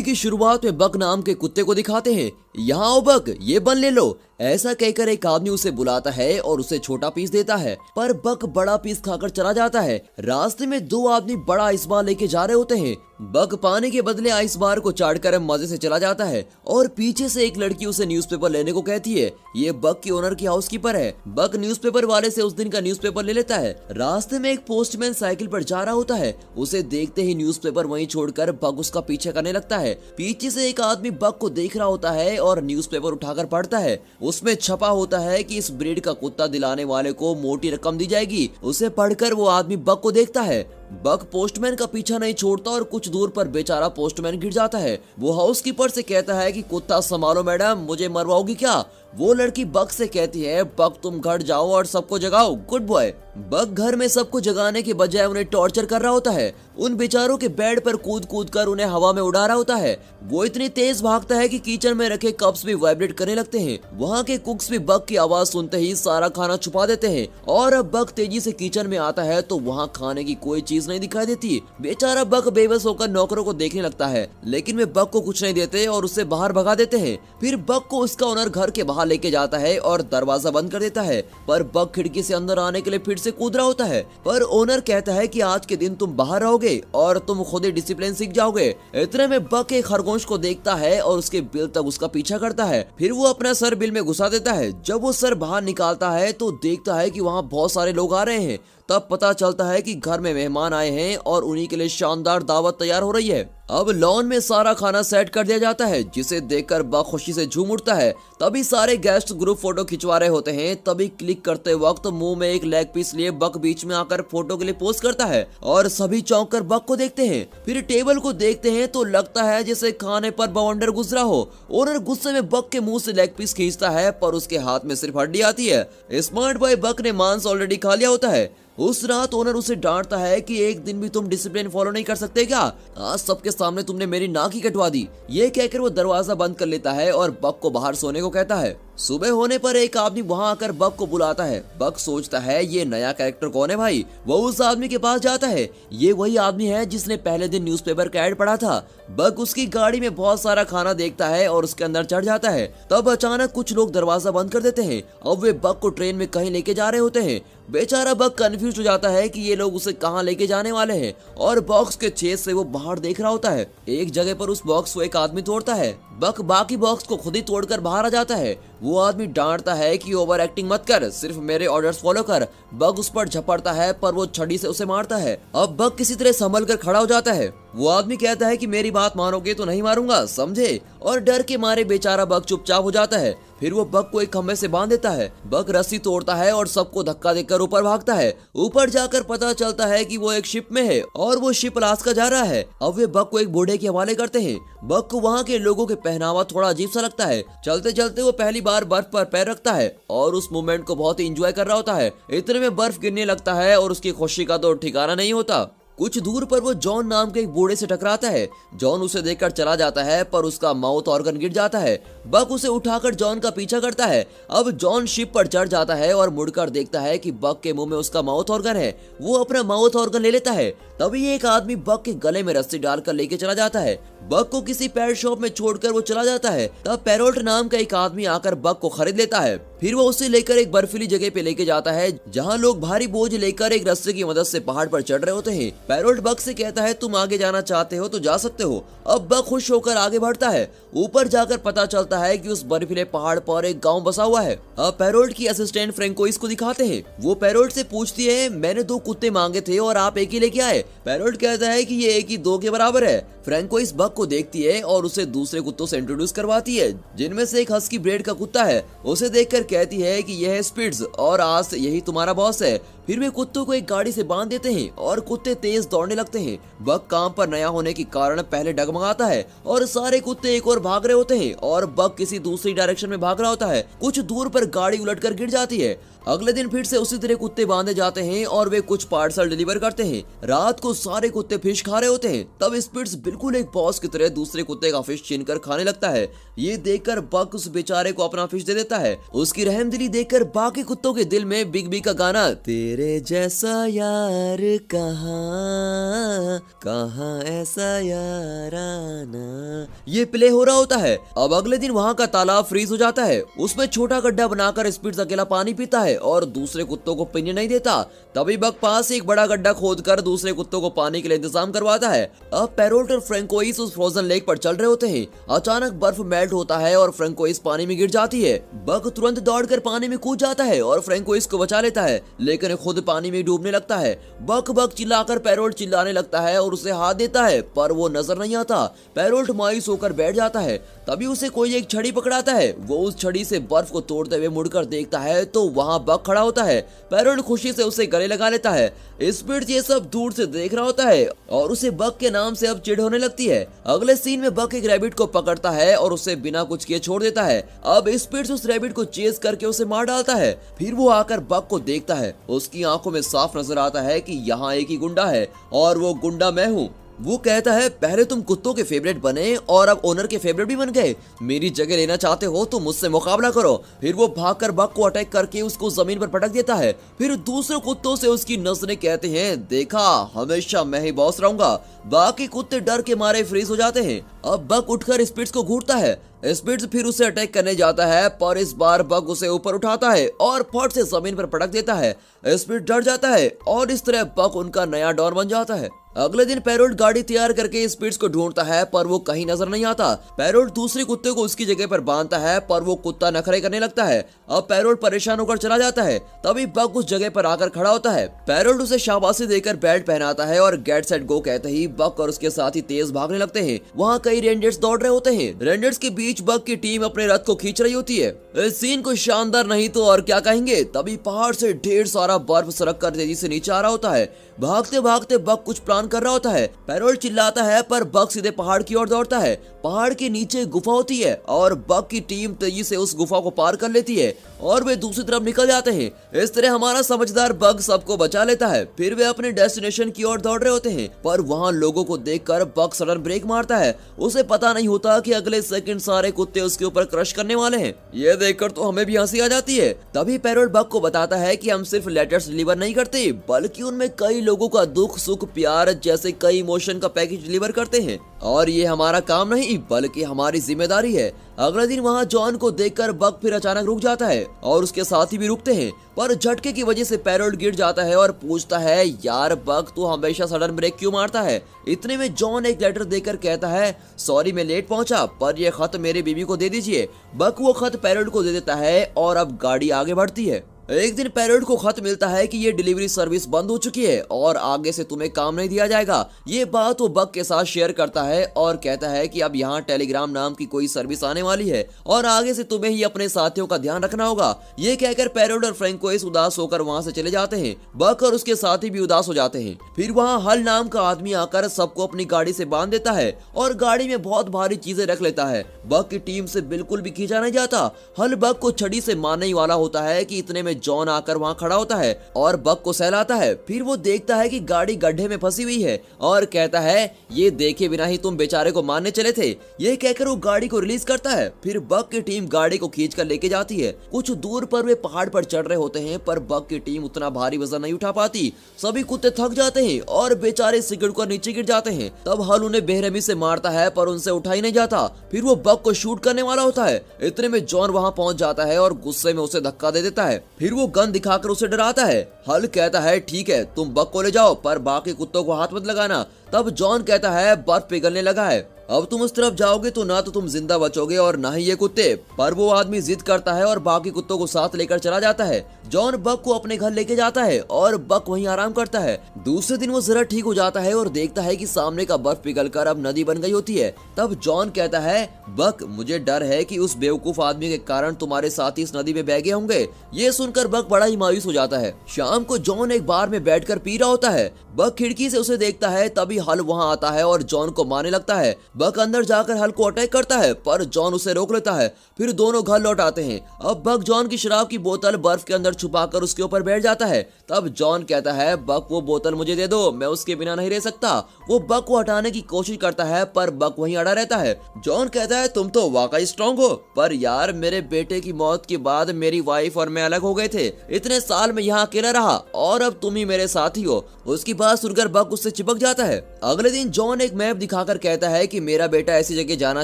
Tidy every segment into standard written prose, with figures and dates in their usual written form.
Movie की शुरुआत में बक नाम के कुत्ते को दिखाते हैं। यहाँ आओ बक, ये बन ले लो, ऐसा कहकर एक आदमी उसे बुलाता है और उसे छोटा पीस देता है, पर बक बड़ा पीस खाकर चला जाता है। रास्ते में दो आदमी बड़ा आइस बार लेके जा रहे होते हैं। बक पाने के बदले आइस बार को चाटकर मजे से चला जाता है और पीछे से एक लड़की उसे न्यूज़पेपर लेने को कहती है। ये बक की ओनर की हाउसकीपर है। बक न्यूज़पेपर वाले से उस दिन का न्यूज़पेपर ले लेता है। रास्ते में एक पोस्टमैन साइकिल पर जा रहा होता है। उसे देखते ही न्यूज़पेपर वहीं छोड़कर बक उसका पीछे करने लगता है। पीछे से एक आदमी बक को देख रहा होता है और न्यूज़पेपर उठाकर पढ़ता है। उसमें छपा होता है कि इस ब्रीड का कुत्ता दिलाने वाले को मोटी रकम दी जाएगी। उसे पढ़कर वो आदमी बक को देखता है। बक पोस्टमैन का पीछा नहीं छोड़ता और कुछ दूर पर बेचारा पोस्टमैन गिर जाता है। वो हाउसकीपर से कहता है कि कुत्ता संभालो मैडम, मुझे मरवाओगी क्या? वो लड़की बक से कहती है, बक तुम घर जाओ और सबको जगाओ, गुड बॉय। बक घर में सबको जगाने के बजाय उन्हें टॉर्चर कर रहा होता है। उन बेचारों के बेड पर कूद कूद कर उन्हें हवा में उड़ा रहा होता है। वो इतनी तेज भागता है कि किचन में रखे कप्स भी वाइब्रेट करने लगते हैं। वहाँ के कुक्स भी बक की आवाज सुनते ही सारा खाना छुपा देते हैं और अब बक तेजी से किचन में आता है तो वहाँ खाने की कोई चीज नहीं दिखाई देती। बेचारा बक बेबस होकर नौकरों को देखने लगता है, लेकिन वे बक को कुछ नहीं देते और उसे बाहर भगा देते हैं। फिर बक को उसका ओनर घर के बाहर लेके जाता है और दरवाजा बंद कर देता है, पर बक खिड़की से अंदर आने के लिए फिर से कूद रहा होता है। पर ओनर कहता है कि आज के दिन तुम बाहर रहोगे और तुम खुद ही डिसिप्लिन सीख जाओगे। इतने में बक एक खरगोश को देखता है और उसके बिल तक उसका पीछा करता है। फिर वो अपना सर बिल में घुसा देता है। जब वो सर बाहर निकालता है तो देखता है कि वहाँ बहुत सारे लोग आ रहे हैं। तब पता चलता है कि घर में मेहमान आए हैं और उन्हीं के लिए शानदार दावत तैयार हो रही है। अब लॉन में सारा खाना सेट कर दिया जाता है, जिसे देखकर बक खुशी से झूम उठता है। तभी सारे गेस्ट ग्रुप फोटो खिंचवा रहे होते हैं। तभी क्लिक करते वक्त मुंह में एक लेग पीस लिए बक बीच में आकर फोटो के लिए पोज करता है और सभी चौंक कर बक को देखते हैं। फिर टेबल को देखते हैं तो लगता है जैसे खाने पर बवंडर गुजरा हो। ओनर गुस्से में बक के मुंह से लेग पीस खींचता है, पर उसके हाथ में सिर्फ हड्डी आती है। स्मार्ट बॉय बक ने मांस ऑलरेडी खा लिया होता है। उस रात ओनर उसे डांटता है कि एक दिन भी तुम डिसिप्लिन फॉलो नहीं कर सकते क्या? आज सबके सामने तुमने मेरी नाक ही कटवा दी। ये कहकर वो दरवाजा बंद कर लेता है और बक को बाहर सोने को कहता है। सुबह होने पर एक आदमी वहां आकर बक को बुलाता है। बक सोचता है ये नया कैरेक्टर कौन है भाई। वो उस आदमी के पास जाता है। ये वही आदमी है जिसने पहले दिन न्यूज़पेपर का ऐड पढ़ा था। बक उसकी गाड़ी में बहुत सारा खाना देखता है और उसके अंदर चढ़ जाता है। तब अचानक कुछ लोग दरवाजा बंद कर देते हैं। अब वे बक को ट्रेन में कहीं लेके जा रहे होते हैं। बेचारा बक कंफ्यूज हो जाता है कि ये लोग उसे कहां लेके जाने वाले हैं और बॉक्स के छेद से वो बाहर देख रहा होता है। एक जगह पर उस बॉक्स को एक आदमी तोड़ता है। बक बाकी बॉक्स को खुद ही तोड़कर बाहर आ जाता है। वो आदमी डांटता है कि ओवर एक्टिंग मत कर, सिर्फ मेरे ऑर्डर्स फॉलो कर। बक उस पर झपड़ता है, पर वो छड़ी से उसे मारता है। अब बक किसी तरह संभल कर खड़ा हो जाता है। वो आदमी कहता है कि मेरी बात मानोगे तो नहीं मारूंगा, समझे? और डर के मारे बेचारा बक चुपचाप हो जाता है। फिर वो बक को एक खंभे से बांध देता है। बक रस्सी तोड़ता है और सबको धक्का देकर ऊपर भागता है। ऊपर जाकर पता चलता है कि वो एक शिप में है और वो शिप अलास्का जा रहा है। अब वे बक को एक बूढ़े के हवाले करते हैं। बक को वहाँ के लोगों के पहनावा थोड़ा अजीब सा लगता है। चलते चलते वो पहली बार बर्फ पर पैर रखता है और उस मोमेंट को बहुत ही एंजॉय कर रहा होता है। इतने में बर्फ गिरने लगता है और उसकी खुशी का तो ठिकाना नहीं होता। कुछ दूर पर वो जॉन नाम के एक बूढ़े से टकराता है। जॉन उसे देखकर चला जाता है, पर उसका माउथ ऑर्गन गिर जाता है। बक उसे उठाकर जॉन का पीछा करता है। अब जॉन शिप पर चढ़ जाता है और मुड़कर देखता है कि बक के मुंह में उसका माउथ ऑर्गन है। वो अपना माउथ ऑर्गन ले लेता है। तभी एक आदमी बक के गले में रस्सी डालकर लेके चला जाता है। बक को किसी पेट शॉप में छोड़कर वो चला जाता है। तब पैरोल्ट नाम का एक आदमी आकर बक को खरीद लेता है। फिर वो उसे लेकर एक बर्फीली जगह पे लेके जाता है, जहाँ लोग भारी बोझ लेकर एक रस्से की मदद से पहाड़ पर चढ़ रहे होते हैं। पैरोल्ट बक से कहता है तुम आगे जाना चाहते हो तो जा सकते हो। अब बक खुश होकर आगे बढ़ता है। ऊपर जाकर पता चलता है कि उस बर्फीले पहाड़ पर एक गांव बसा हुआ है। अब पैरोल्ट की असिस्टेंट फ्रेंकोइस को दिखाते हैं। वो पैरोल्ट से पूछती है मैंने 2 कुत्ते मांगे थे और आप एक ही लेके आए। पैरोल्ट कहता है कि ये एक ही 2 के बराबर है। फ्रेंकोइस बक को देखती है और उसे दूसरे कुत्तों से इंट्रोड्यूस करवाती है, जिनमें से एक हस्की ब्रीड का कुत्ता है। उसे देखकर कहती है कि यह है स्पिट्स और आज से यही तुम्हारा बॉस है। फिर वे कुत्तों को एक गाड़ी से बांध देते हैं और कुत्ते तेज दौड़ने लगते हैं। बक काम पर नया होने के कारण पहले डगमगाता है और सारे कुत्ते एक और भाग रहे होते हैं और बक किसी दूसरी डायरेक्शन में भाग रहा होता है। कुछ दूर पर गाड़ी उलटकर गिर जाती है। अगले दिन फिर से उसी तरह कुत्ते बांधे जाते हैं और वे कुछ पार्सल डिलीवर करते हैं। रात को सारे कुत्ते फिश खा रहे होते हैं। तब स्पिट्स बिल्कुल एक बॉस की तरह दूसरे कुत्ते का फिश छीनकर खाने लगता है। ये देखकर बक उस बेचारे को अपना फिश दे देता है। उसकी रहमदिली देखकर बाकी कुत्तों के दिल में बिग बी का गाना तेरे जैसा यार कहाँ कहाँ ऐसा याराना ये प्ले हो रहा होता है। अब अगले दिन वहाँ का तालाब फ्रीज हो जाता है। उसमें छोटा गड्ढा बनाकर स्पिट्स अकेला पानी पीता है और दूसरे कुत्तों को पीने नहीं देता। तभी बक पास एक बड़ा गड्ढा खोदकर दूसरे कुत्तों को पानी के लिए इंतजाम करवाता है। अब पैरोट और फ्रैंकोइस उस फ्रोजन लेक पर चल रहे होते हैं। अचानक बर्फ मेल्ट होता है और फ्रैंकोइस पानी में गिर जाती है। बक तुरंत दौड़कर पानी में कूद जाता है और फ्रैंकोइस को बचा लेता है, लेकिन खुद पानी में डूबने लगता है। बक बक चिल्लाकर पैरोट चिल्लाने लगता है और उसे हाथ देता है, पर वो नजर नहीं आता। पैरोट मायूस होकर बैठ जाता है। तभी उसे कोई एक छड़ी पकड़ाता है। वो उस छड़ी से बर्फ को तोड़ते हुए मुड़कर देखता है तो वहाँ बक खड़ा होता है। पैरोट खुशी से उसे गले लगा लेता है। स्पिट्स ये सब दूर से देख रहा होता है और उसे बक के नाम से अब चिढ़ होने लगती है। अगले सीन में बक एक रैबिट को पकड़ता है और उसे बिना कुछ किए छोड़ देता है। अब स्पिट्स उस रैबिट को चेस करके उसे मार डालता है। फिर वो आकर बक को देखता है। उसकी आंखों में साफ नजर आता है कि यहाँ एक ही गुंडा है और वो गुंडा मैं हूँ। वो कहता है पहले तुम कुत्तों के फेवरेट बने और अब ओनर के फेवरेट भी बन गए। मेरी जगह लेना चाहते हो तो मुझसे मुकाबला करो। फिर वो भागकर बक को अटैक करके उसको जमीन पर पटक देता है। फिर दूसरे कुत्तों से उसकी नस्लें कहते हैं देखा हमेशा मैं ही बॉस रहूंगा। बाकी कुत्ते डर के मारे फ्रीज हो जाते हैं। अब बक उठकर स्पिट्स को घूरता है। स्पिट्स फिर उसे अटैक करने जाता है, पर इस बार बक उसे ऊपर उठाता है और फट से जमीन पर पटक देता है। स्पिट्स डर जाता है और इस तरह बक उनका नया डॉन बन जाता है। अगले दिन पैरोट गाड़ी तैयार करके स्पिट्स को ढूंढता है, पर वो कहीं नजर नहीं आता। पैरोट दूसरे कुत्ते को उसकी जगह पर बांधता है, पर वो कुत्ता नखरे करने लगता है। अब पैरोट परेशान होकर चला जाता है। तभी बक उस जगह पर आकर खड़ा होता है। पैरोट उसे शाबाशी देकर बेल्ट पहनाता है और गेट सेट गो कहते ही बक और उसके साथी तेज भागने लगते हैं। वहाँ कई रेंजर्स दौड़ रहे होते हैं। रेंजर्स के बीच बक की टीम अपने रथ को खींच रही होती है। इस सीन को शानदार नहीं तो और क्या कहेंगे। तभी पहाड़ से ढेर सारा बर्फ सरक कर तेजी से नीचे आ रहा होता है। भागते भागते बक कुछ प्लान कर रहा होता है। पैरोट चिल्लाता है, पर बक सीधे पहाड़ की ओर दौड़ता है। पहाड़ के नीचे गुफा होती है और बक की टीम तेजी से उस गुफा को पार कर लेती है और वे दूसरी तरफ निकल जाते हैं। इस तरह हमारा समझदार बग सबको बचा लेता है। फिर वे अपने डेस्टिनेशन की ओर दौड़ रहे होते हैं, पर वहाँ लोगों को देखकर बग सडन ब्रेक मारता है। उसे पता नहीं होता कि अगले सेकंड सारे कुत्ते उसके ऊपर क्रश करने वाले हैं। ये देखकर तो हमें भी हंसी आ जाती है। तभी पैरोट बग को बताता है कि हम सिर्फ लेटर्स डिलीवर नहीं करते, बल्कि उनमें कई लोगों का दुख सुख प्यार जैसे कई इमोशन का पैकेज डिलीवर करते हैं और ये हमारा काम नहीं बल्कि हमारी जिम्मेदारी है। अगले दिन वहाँ जॉन को देखकर बक फिर अचानक रुक जाता है और उसके साथी भी रुकते हैं, पर झटके की वजह से पैरोट गिर जाता है और पूछता है यार बक तू हमेशा सडन ब्रेक क्यों मारता है। इतने में जॉन एक लेटर देकर कहता है सॉरी मैं लेट पहुंचा, पर यह खत मेरी बीवी को दे दीजिए। बक वो खत पैरोट को दे देता है और अब गाड़ी आगे बढ़ती है। एक दिन पैरोट को खत मिलता है कि ये डिलीवरी सर्विस बंद हो चुकी है और आगे से तुम्हें काम नहीं दिया जाएगा। ये बात वो बक के साथ शेयर करता है और कहता है कि अब यहाँ टेलीग्राम नाम की कोई सर्विस आने वाली है और आगे से तुम्हें ही अपने साथियों का ध्यान रखना होगा। ये कहकर पैरोट और फ्रैंकोइस उदास होकर वहाँ से चले जाते हैं। बक और उसके साथी भी उदास हो जाते हैं। फिर वहाँ हल नाम का आदमी आकर सबको अपनी गाड़ी से बांध देता है और गाड़ी में बहुत भारी चीजें रख लेता है। बक की टीम से बिल्कुल भी खींचा नहीं जाता। हल बक को छड़ी से मारने ही वाला होता है कि इतने में जॉन आकर वहां खड़ा होता है और बक को सहलाता है। फिर वो देखता है कि गाड़ी गड्ढे में फंसी हुई है और कहता है ये देखे बिना ही तुम बेचारे को मारने चले थे। ये कहकर वो गाड़ी को रिलीज करता है। फिर बक की टीम गाड़ी को खींचकर लेके जाती है। कुछ दूर पर वे पहाड़ पर चढ़ रहे होते हैं, पर बक की टीम उतना भारी वजन नहीं उठा पाती। सभी कुत्ते थक जाते हैं और बेचारे सिगड़ कर नीचे गिर जाते हैं। तब हल उन्हें बेरहमी से मारता है, पर उनसे उठा ही नहीं जाता। फिर वो बक को शूट करने वाला होता है। इतने में जॉन वहां पहुंच जाता है और गुस्से में उसे धक्का दे देता है। फिर वो गन दिखाकर उसे डराता है। हल कहता है ठीक है तुम बक को ले जाओ, पर बाकी कुत्तों को हाथ मत लगाना। तब जॉन कहता है बर्फ पिघलने लगा है, अब तुम उस तरफ जाओगे तो ना तो तुम जिंदा बचोगे और ना ही ये कुत्ते। पर वो आदमी जिद करता है और बाकी कुत्तों को साथ लेकर चला जाता है। जॉन बक को अपने घर लेके जाता है और बक वहीं आराम करता है। दूसरे दिन वो जरा ठीक हो जाता है और देखता है कि सामने का बर्फ पिघलकर अब नदी बन गई होती है। तब जॉन कहता है बक मुझे डर है कि उस बेवकूफ आदमी के कारण तुम्हारे साथी इस नदी में बह गए होंगे। ये सुनकर बक बड़ा ही मायूस हो जाता है। शाम को जॉन एक बार में बैठकर पी रहा होता है। बक खिड़की से उसे देखता है। तभी हल वहां आता है और जॉन को मारने लगता है। बक अंदर जाकर हल को अटैक करता है, पर जॉन उसे रोक लेता है। फिर दोनों घर लौट आते हैं। अब बक जॉन की शराब की बोतल बर्फ के अंदर छुपाकर उसके ऊपर बैठ जाता है। तब जॉन कहता है बक वो बोतल मुझे दे दो, मैं उसके बिना नहीं रह सकता। वो बक को हटाने की कोशिश करता है पर बक वहीं अड़ा रहता है। जॉन कहता है तुम तो वाकई स्ट्रांग हो, पर यार मेरे बेटे की मौत के बाद मेरी वाइफ और मैं अलग हो गए थे, इतने साल में यहाँ अकेला रहा और अब तुम ही मेरे साथी हो। उसकी बात सुनकर बक उससे चिपक जाता है। अगले दिन जॉन एक मैप दिखाकर कहता है कि मेरा बेटा ऐसी जगह जाना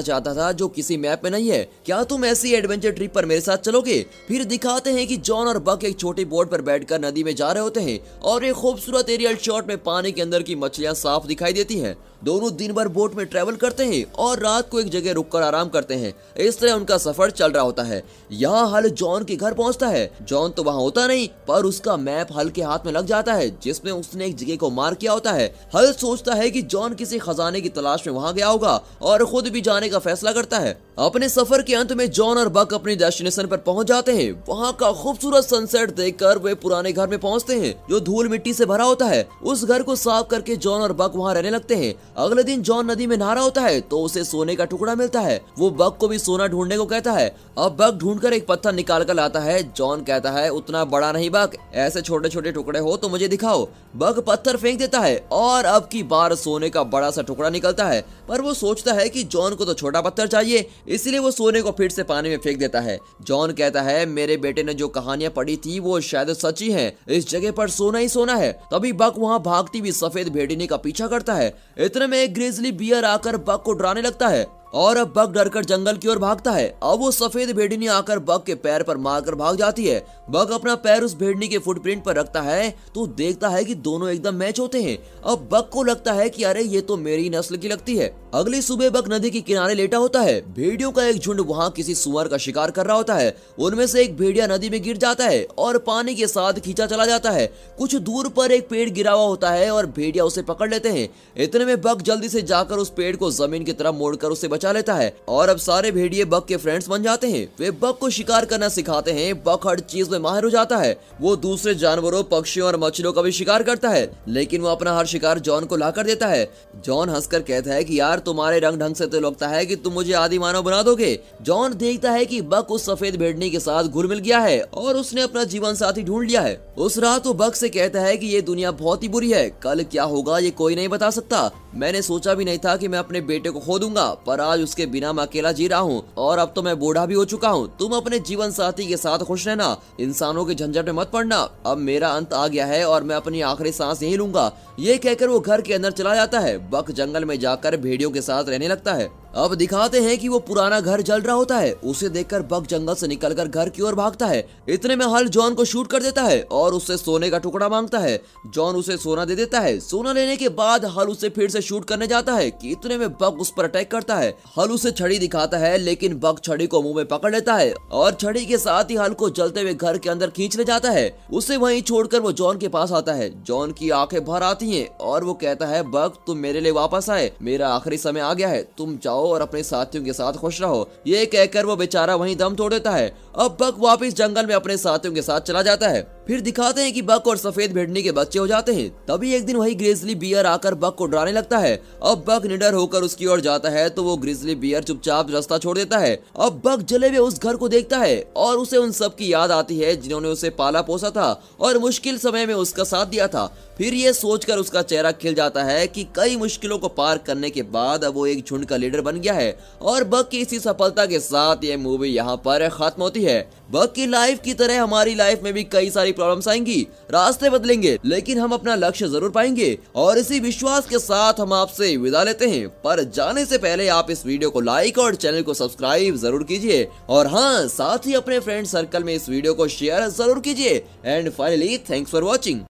चाहता था जो किसी मैप में नहीं है, क्या तुम ऐसी एडवेंचर ट्रिप पर मेरे साथ चलोगे। फिर दिखाते हैं कि जॉन और बक एक छोटी बोट पर बैठकर नदी में जा रहे होते हैं और एक खूबसूरत एरियल शॉट में पानी के अंदर की मछलियां साफ दिखाई देती हैं। दोनों दिन भर बोट में ट्रेवल करते हैं और रात को एक जगह रुककर आराम करते हैं। इस तरह उनका सफर चल रहा होता है। यहाँ हल जॉन के घर पहुँचता है। जॉन तो वहाँ होता नहीं, पर उसका मैप हल के हाथ में लग जाता है जिसमें उसने एक जगह को मार्क किया होता है। हल सोचता है कि जॉन किसी खजाने की तलाश में वहाँ गया होगा और खुद भी जाने का फैसला करता है। अपने सफर के अंत में जॉन और बक अपनी डेस्टिनेशन पर पहुंच जाते हैं। वहाँ का खूबसूरत सनसेट देखकर वे पुराने घर में पहुंचते हैं जो धूल मिट्टी से भरा होता है। उस घर को साफ करके जॉन और बक वहाँ रहने लगते हैं। अगले दिन जॉन नदी में नहा रहा होता है तो उसे सोने का टुकड़ा मिलता है। वो बक को भी सोना ढूंढने को कहता है। अब बक ढूंढकर एक पत्थर निकाल कर लाता है। जॉन कहता है उतना बड़ा नहीं बक, ऐसे छोटे छोटे टुकड़े हो तो मुझे दिखाओ। बक पत्थर फेंक देता है और अब की बार सोने का बड़ा सा टुकड़ा निकलता है, पर वो सोचता है कि जॉन को तो छोटा पत्थर चाहिए, इसलिए वो सोने को फिर से पानी में फेंक देता है। जॉन कहता है मेरे बेटे ने जो कहानियां पढ़ी थी वो शायद सच्ची हैं, इस जगह पर सोना ही सोना है। तभी बक वहाँ भागती हुई सफेद भेड़िनी का पीछा करता है। इतने में एक ग्रिजली बियर आकर बक को डराने लगता है और अब बक डरकर जंगल की ओर भागता है। अब वो सफेद भेड़िनी आकर बक के पैर पर मारकर भाग जाती है। बक अपना पैर उस भेड़िनी के फुटप्रिंट पर रखता है तो देखता है कि दोनों एकदम मैच होते हैं। अब बक को लगता है कि अरे ये तो मेरी नस्ल की लगती है। अगली सुबह बक नदी के किनारे लेटा होता है। भेड़ियों का एक झुंड वहाँ किसी सुअर का शिकार कर रहा होता है। उनमें से एक भेड़िया नदी में गिर जाता है और पानी के साथ खींचा चला जाता है। कुछ दूर पर एक पेड़ गिरा हुआ होता है और भेड़िया उसे पकड़ लेते हैं। इतने में बक जल्दी से जाकर उस पेड़ को जमीन की तरफ मोड़कर उसे बचा लेता है और अब सारे भेड़िए बक के फ्रेंड्स बन जाते हैं। वे बक को शिकार करना सिखाते हैं। बक हर चीज में माहिर हो जाता है। वो दूसरे जानवरों, पक्षियों और मछलियों का भी शिकार करता है, लेकिन वो अपना हर शिकार जॉन को ला कर देता है। जॉन हंसकर कहता है कि यार तुम्हारे रंग ढंग से तो लगता है कि तुम मुझे आदि मानव बना दोगे। जॉन देखता है कि बक उस सफेद भेड़नी के साथ घुल मिल गया है और उसने अपना जीवन साथी ढूंढ लिया है। उस रात वो बक से कहता है कि ये दुनिया बहुत ही बुरी है, कल क्या होगा ये कोई नहीं बता सकता। मैंने सोचा भी नहीं था कि मैं अपने बेटे को खो दूंगा, पर आज उसके बिना मैं अकेला जी रहा हूँ और अब तो मैं बूढ़ा भी हो चुका हूँ। तुम अपने जीवन साथी के साथ खुश रहना, इंसानों के झंझट में मत पड़ना। अब मेरा अंत आ गया है और मैं अपनी आखिरी सांस यही लूंगा। ये कहकर वो घर के अंदर चला जाता है। बक जंगल में जाकर भेड़ियों के साथ रहने लगता है। अब दिखाते हैं कि वो पुराना घर जल रहा होता है। उसे देखकर बक जंगल से निकलकर घर की ओर भागता है। इतने में हल जॉन को शूट कर देता है और उससे सोने का टुकड़ा मांगता है। जॉन उसे सोना दे देता है। सोना लेने के बाद हल उसे फिर से शूट करने जाता है कि इतने में बक उस पर अटैक करता है। हल उसे छड़ी दिखाता है, लेकिन बक छड़ी को मुंह में पकड़ लेता है और छड़ी के साथ ही हल को जलते हुए घर के अंदर खींच ले जाता है। उसे वहीं छोड़कर वो जॉन के पास आता है। जॉन की आंखें भर आती हैं और वो कहता है बक तुम मेरे लिए वापस आए, मेरा आखिरी समय आ गया है, तुम जाओ और अपने साथियों के साथ खुश रहो। ये कहकर वो बेचारा वहीं दम तोड़ देता है। अब बक वापस जंगल में अपने साथियों के साथ चला जाता है। फिर दिखाते हैं कि बक और सफेद भेड़नी के बच्चे हो जाते हैं। तभी एक दिन वही ग्रिजली बियर आकर बक को डराने लगता है। अब बक निडर होकर उसकी ओर जाता है तो वो ग्रिजली बियर चुपचाप रास्ता छोड़ देता है। अब बक जले हुए उस घर को देखता है और उसे उन सब की याद आती है जिन्होंने उसे पाला पोसा था और मुश्किल समय में उसका साथ दिया था। फिर ये सोचकर उसका चेहरा खिल जाता है कि कई मुश्किलों को पार करने के बाद अब वो एक झुंड का लीडर बन गया है। और बक की इसी सफलता के साथ ये मूवी यहाँ पर खत्म होती है। बक की लाइफ की तरह हमारी लाइफ में भी कई सारी प्रॉब्लम्स आएंगी, रास्ते बदलेंगे, लेकिन हम अपना लक्ष्य जरूर पाएंगे। और इसी विश्वास के साथ हम आपसे विदा लेते हैं। पर जाने से पहले आप इस वीडियो को लाइक और चैनल को सब्सक्राइब जरूर कीजिए और हाँ, साथ ही अपने फ्रेंड सर्कल में इस वीडियो को शेयर जरूर कीजिए। And finally thanks for watching.